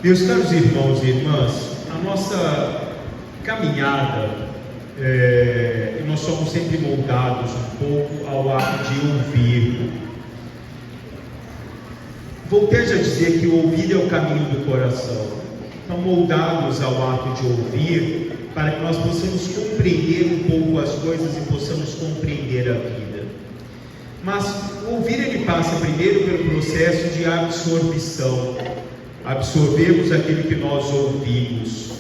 Meus caros irmãos e irmãs, a nossa caminhada, nós somos sempre moldados um pouco ao ato de ouvir. Voltaire já dizia que o ouvir é o caminho do coração. Então, moldados ao ato de ouvir, para que nós possamos compreender um pouco as coisas e possamos compreender a vida. Mas o ouvir, ele passa primeiro pelo processo de absorção. Absorvermos aquilo que nós ouvimos,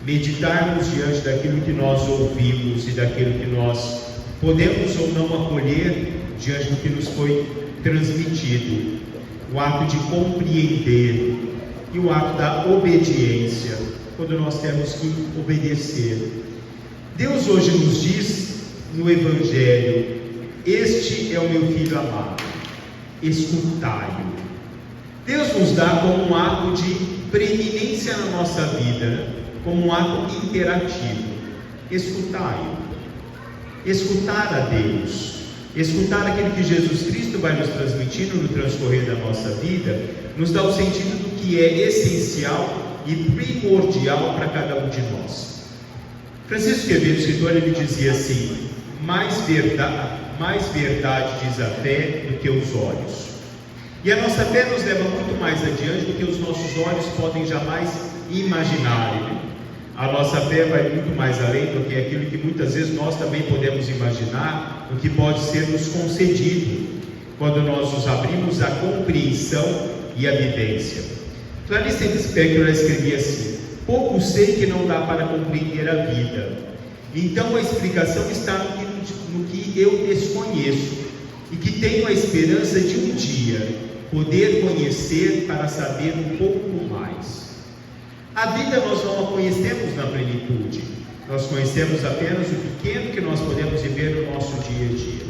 meditarmos diante daquilo que nós ouvimos e daquilo que nós podemos ou não acolher diante do que nos foi transmitido. O ato de compreender e o ato da obediência, quando nós temos que obedecer. Deus hoje nos diz no Evangelho: este é o meu filho amado, escutai-o. Deus nos dá como um ato de preeminência na nossa vida, como um ato imperativo: escutai-o. Escutar a Deus, escutar aquilo que Jesus Cristo vai nos transmitindo no transcorrer da nossa vida, nos dá o sentido do que é essencial e primordial para cada um de nós. Francisco Quevedo, escritor, ele dizia assim: mais verdade diz a fé do que os olhos. E a nossa fé nos leva muito mais adiante do que os nossos olhos podem jamais imaginar. A nossa fé vai muito mais além do que aquilo que muitas vezes nós também podemos imaginar, o que pode ser nos concedido, quando nós nos abrimos à compreensão e à vivência. Clarice Lispector escrevia assim: pouco sei que não dá para compreender a vida, então a explicação está no que eu desconheço, e que tenho a esperança de um dia poder conhecer para saber um pouco mais. A vida nós não a conhecemos na plenitude, nós conhecemos apenas o pequeno que nós podemos viver no nosso dia a dia.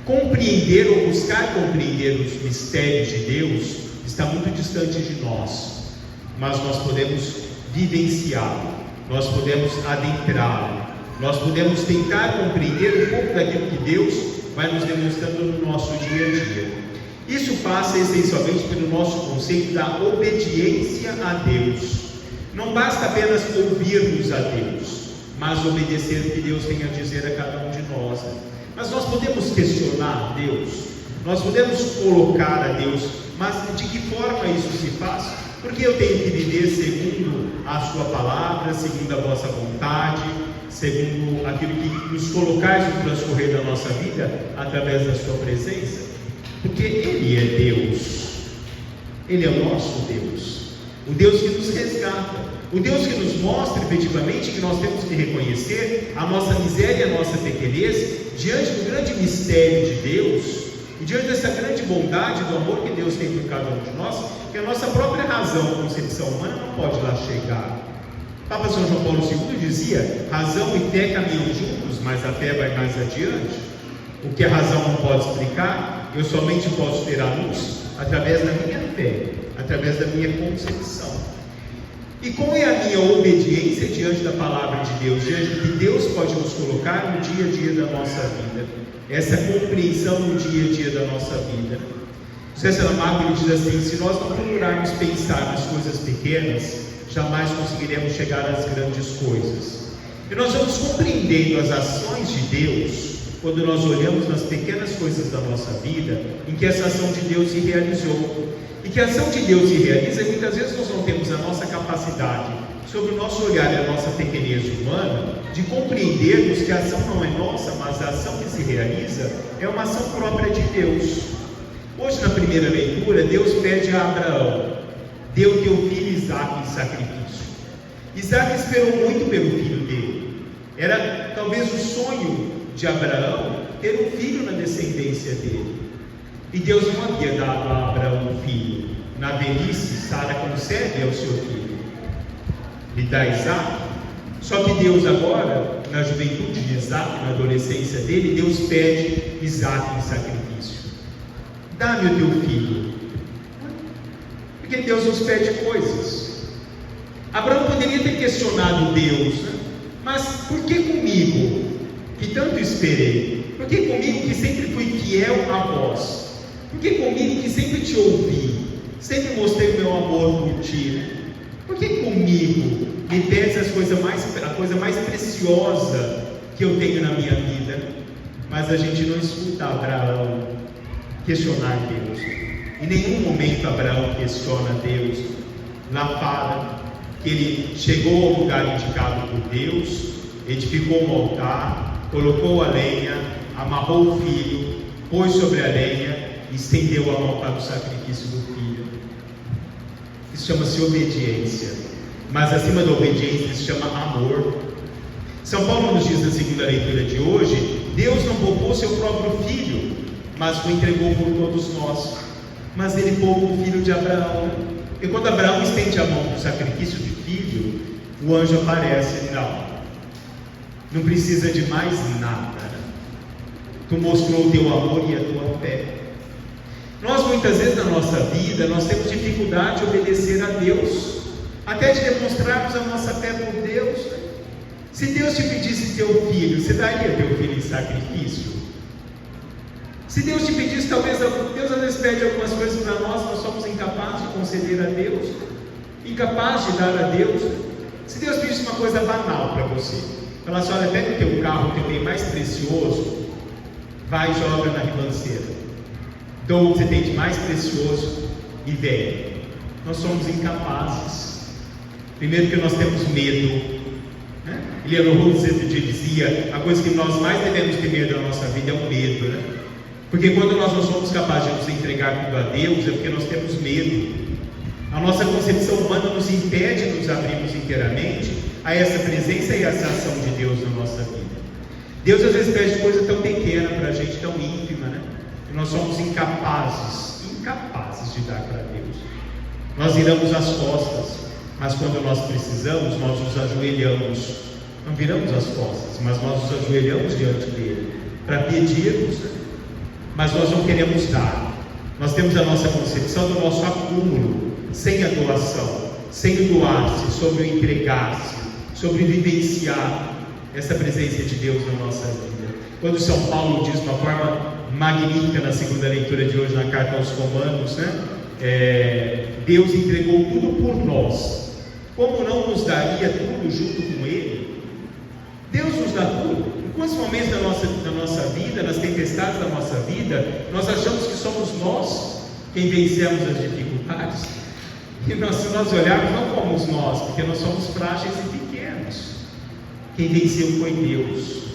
Compreender ou buscar compreender os mistérios de Deus está muito distante de nós, mas nós podemos vivenciá-lo, nós podemos adentrá-lo, nós podemos tentar compreender um pouco daquilo que Deus vai nos demonstrando no nosso dia a dia. Isso passa essencialmente pelo nosso conceito da obediência a Deus. Não basta apenas ouvirmos a Deus, mas obedecer o que Deus tem a dizer a cada um de nós. Mas nós podemos questionar Deus, nós podemos colocar a Deus, mas de que forma isso se faz? Porque eu tenho que viver segundo a sua palavra, segundo a vossa vontade, segundo aquilo que nos colocais no transcorrer da nossa vida, através da sua presença. Porque Ele é Deus, Ele é o nosso Deus, o Deus que nos resgata, o Deus que nos mostra efetivamente que nós temos que reconhecer a nossa miséria e a nossa pequenez diante do grande mistério de Deus, e diante dessa grande bondade do amor que Deus tem por cada um de nós, que a nossa própria razão, concepção humana, não pode lá chegar. Papa São João Paulo II dizia: razão e fé caminham juntos, mas a fé vai mais adiante. O que a razão não pode explicar, eu somente posso ter a luz através da minha fé, através da minha concepção. E qual é a minha obediência diante da palavra de Deus, diante do que Deus pode nos colocar no dia a dia da nossa vida? Essa compreensão no dia a dia da nossa vida. César Lamarck diz assim: se nós não procurarmos pensar nas coisas pequenas, jamais conseguiremos chegar às grandes coisas. E nós vamos compreendendo as ações de Deus quando nós olhamos nas pequenas coisas da nossa vida, em que essa ação de Deus se realizou. E que a ação de Deus se realiza, e muitas vezes nós não temos a nossa capacidade, sobre o nosso olhar e a nossa pequenez humana, de compreendermos que a ação não é nossa, mas a ação que se realiza é uma ação própria de Deus. Hoje, na primeira leitura, Deus pede a Abraão: dê o teu filho Isaque em sacrifício. Isaque esperou muito pelo filho dele. Era talvez o sonho de Abraão ter um filho na descendência dele. E Deus não havia dado a Abraão um filho. Na velhice, Sara concede ao seu filho, lhe dá Isaque. Só que Deus agora, na juventude de Isaque, na adolescência dele, Deus pede Isaque em sacrifício. Dá-me o teu filho. Porque Deus nos pede coisas. Abraão poderia ter questionado Deus, né? Mas por que comigo, que tanto esperei? Por que comigo, que sempre fui fiel a vós? Por que comigo, que sempre te ouvi, sempre mostrei o meu amor por ti? Por que comigo me pede a coisa mais preciosa que eu tenho na minha vida? Mas a gente não escuta Abraão questionar Deus. Em nenhum momento Abraão questiona Deus. Lá fala que ele chegou ao lugar indicado por Deus, edificou um altar, colocou a lenha, amarrou o filho, pôs sobre a lenha e estendeu a mão para o sacrifício do filho. Isso chama-se obediência. Mas acima da obediência isso chama amor. São Paulo nos diz na segunda leitura de hoje: Deus não poupou seu próprio filho, mas o entregou por todos nós. Mas ele poupou o filho de Abraão. E quando Abraão estende a mão para o sacrifício de filho, o anjo aparece: não precisa de mais nada. Tu mostrou o teu amor e a tua fé. Nós muitas vezes na nossa vida, nós temos dificuldade de obedecer a Deus, até de demonstrarmos a nossa fé por Deus. Se Deus te pedisse teu filho, você daria teu filho em sacrifício? Se Deus te pedisse, talvez, Deus às vezes pede algumas coisas para nós somos incapazes de conceder a Deus, incapazes de dar a Deus. Se Deus pedisse uma coisa banal para você, falasse: olha, pega o teu carro, o teu bem mais precioso, vai e joga na ribanceira, dou o que você tem de mais precioso e vem. Nós somos incapazes. Primeiro que nós temos medo, né? Eliano Roosevelt dizia: a coisa que nós mais devemos ter medo na nossa vida é o medo, né? Porque quando nós não somos capazes de nos entregar tudo a Deus, é porque nós temos medo. A nossa concepção humana nos impede de nos abrirmos inteiramente a essa presença e essa ação de Deus na nossa vida. Deus às vezes pede coisa tão pequena para a gente, tão ínfima, né? E nós somos incapazes de dar para Deus. Nós viramos as costas, mas quando nós precisamos, nós nos ajoelhamos. Não viramos as costas, mas nós nos ajoelhamos diante dele para pedirmos, né? Mas nós não queremos dar. Nós temos a nossa concepção do nosso acúmulo, sem a doação, sem o doar-se, sobre o entregar-se, sobre vivenciar essa presença de Deus na nossa vida. Quando São Paulo diz de uma forma magnífica na segunda leitura de hoje, na carta aos Romanos, né? Deus entregou tudo por nós, como não nos daria tudo junto com Ele? Deus nos dá tudo. Em quantos momentos da nossa vida, nas tempestades da nossa vida, nós achamos que somos nós quem vencemos as dificuldades? E se nós olharmos, não fomos nós, porque nós somos frágeis e pequenos. Quem venceu foi Deus.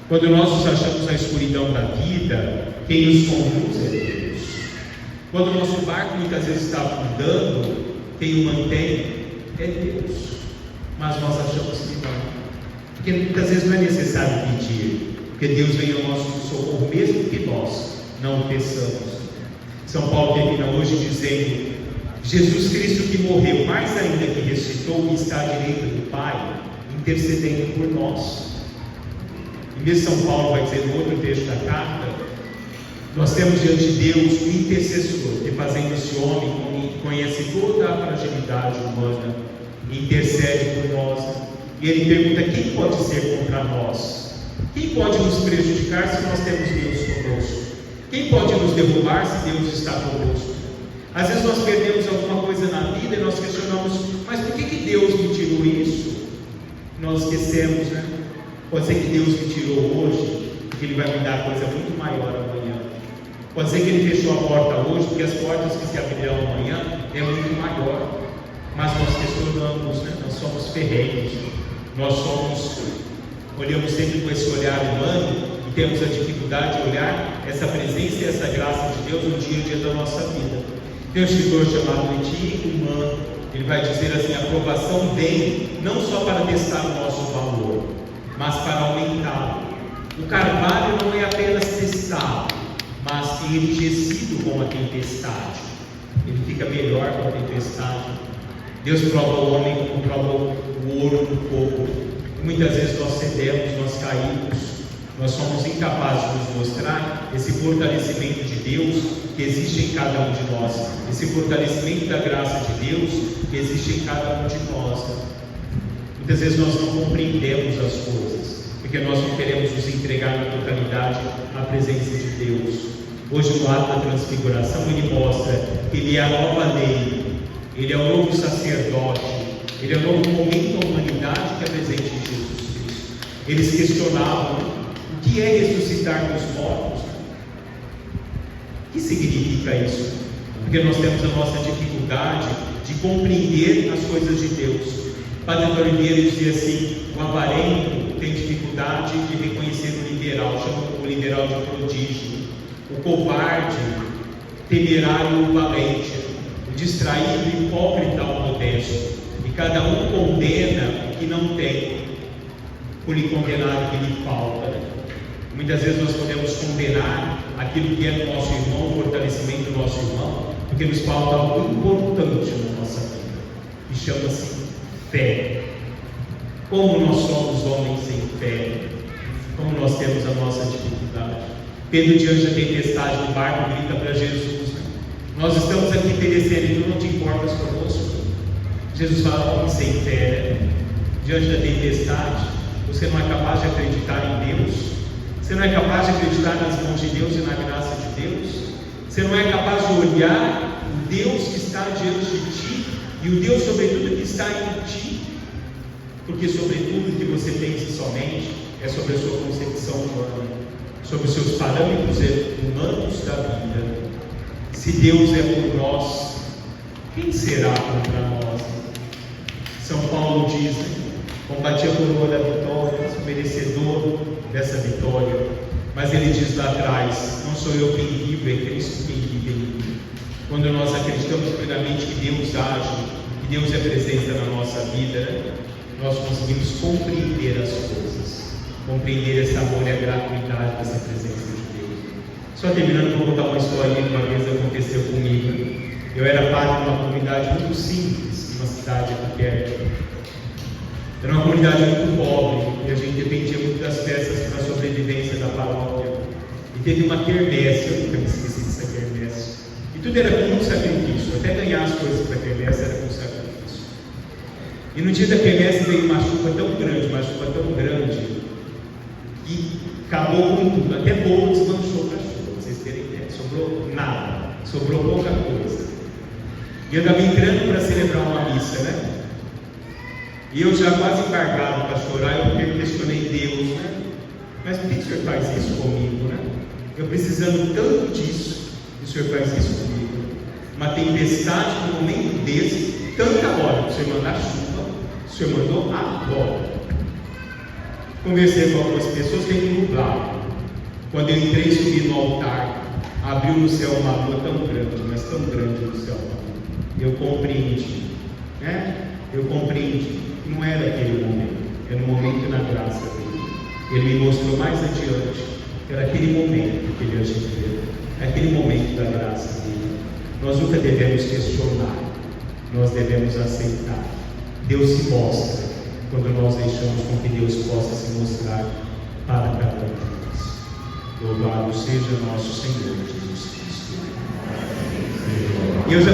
Quando nós nos achamos na escuridão da vida, quem nos conduz é Deus. Quando o nosso barco muitas vezes está afundando, quem o mantém é Deus. Mas nós achamos que não. Porque muitas vezes não é necessário pedir, porque Deus vem ao nosso socorro, mesmo que nós não o peçamos. São Paulo termina hoje dizendo: Jesus Cristo que morreu, mais ainda que ressuscitou, e está à direita do Pai, intercedendo por nós. E mesmo São Paulo vai dizer no outro trecho da carta: nós temos diante de Deus um intercessor, que fazendo-se homem, conhece toda a fragilidade humana, intercede por nós. E ele pergunta: quem pode ser contra nós? Quem pode nos prejudicar se nós temos Deus conosco? Quem pode nos derrubar se Deus está conosco? Às vezes nós perdemos alguma coisa na vida e nós questionamos: mas por que Deus me tirou isso? Nós esquecemos, né? Pode ser que Deus me tirou hoje, porque Ele vai me dar coisa muito maior amanhã. Pode ser que Ele fechou a porta hoje, porque as portas que se abrirão amanhã é muito maior. Mas nós questionamos, né? Nós somos ferrenhos. Nós olhamos sempre com esse olhar humano e temos a dificuldade de olhar essa presença e essa graça de Deus no dia a dia da nossa vida. Tem um escritor chamado Etienne Humano, ele vai dizer assim: a aprovação vem não só para testar o nosso valor, mas para aumentá-lo. O carvalho não é apenas testado, mas enrijecido com a tempestade. Ele fica melhor com a tempestade. Deus prova o homem como prova o ouro no fogo. Muitas vezes nós cedemos, nós caímos, nós somos incapazes de nos mostrar esse fortalecimento de Deus que existe em cada um de nós, esse fortalecimento da graça de Deus que existe em cada um de nós. Muitas vezes nós não compreendemos as coisas, porque nós não queremos nos entregar na totalidade à presença de Deus. Hoje, no ato da transfiguração, ele mostra que Ele é a nova lei, Ele é o novo sacerdote, ele é o novo momento da humanidade que é presente em Jesus Cristo. Eles questionavam o que é ressuscitar dos mortos. O que significa isso? Porque nós temos a nossa dificuldade de compreender as coisas de Deus. Padre Oliveira dizia assim: o avarento tem dificuldade de reconhecer o liberal, chama o liberal de prodígio, o covarde, temerário, o valente, o distraído, o hipócrita, o modesto, e cada um condena o que não tem, por lhe condenar o que lhe falta. Muitas vezes nós podemos condenar aquilo que é do nosso irmão, o fortalecimento do nosso irmão, porque nos falta algo importante na nossa vida, que chama-se fé. Como nós somos homens sem fé, como nós temos a nossa dificuldade. Pedro, diante da tempestade no barco, grita para Jesus: nós estamos aqui perecendo e tu não te importas conosco? Jesus fala: homem sem fé, diante da tempestade, você não é capaz de acreditar em Deus? Você não é capaz de acreditar nas mãos de Deus e na graça de Deus? Você não é capaz de olhar o Deus que está diante de ti e o Deus, sobretudo, que está em ti? Porque sobre tudo que você pensa somente é sobre a sua concepção humana, sobre os seus parâmetros humanos da vida. Se Deus é por nós, quem será contra nós? São Paulo diz: combati a coroa da vitória, sou merecedor dessa vitória. Mas ele diz lá atrás: não sou eu quem vivo, é Cristo quem vive em mim. Quando nós acreditamos plenamente que Deus age, que Deus é presença na nossa vida, nós conseguimos compreender as coisas, compreender esse amor e a gratuidade dessa presença de Deus. Só terminando, vou contar uma história que uma vez aconteceu comigo. Eu era parte de uma comunidade muito simples, uma cidade aqui perto. Era uma comunidade muito pobre e a gente dependia muito das peças para a sobrevivência da paróquia. E teve uma quermesse, eu nunca me esqueci dessa quermesse. E tudo era com muito sacrifício, até ganhar as coisas para a quermesse era com sacrifício. E no dia da quermesse veio uma chuva tão grande, que acabou com tudo, até bolo desmanchou para a chuva, para vocês terem ideia. Sobrou nada, sobrou pouca coisa. E eu estava entrando para celebrar uma missa, né? E eu já quase embargado para chorar, eu questionei Deus, né? Mas por que o Senhor faz isso comigo, né? Eu precisando tanto disso, o Senhor faz isso comigo. Uma tempestade no momento desse, tanta hora, o Senhor mandar chuva, o Senhor mandou agora. Conversei com algumas pessoas que me nublaram. Quando eu entrei e subi no altar, abriu no céu uma lua tão grande, mas tão grande no céu. Eu compreendi, né? Eu compreendi. Não era aquele momento, era um momento na graça dele. Ele me mostrou mais adiante, era aquele momento que ele agiu, aquele momento da graça dele. Nós nunca devemos questionar, nós devemos aceitar. Deus se mostra quando nós deixamos com que Deus possa se mostrar para cada um de nós. Louvado seja nosso Senhor Jesus Cristo.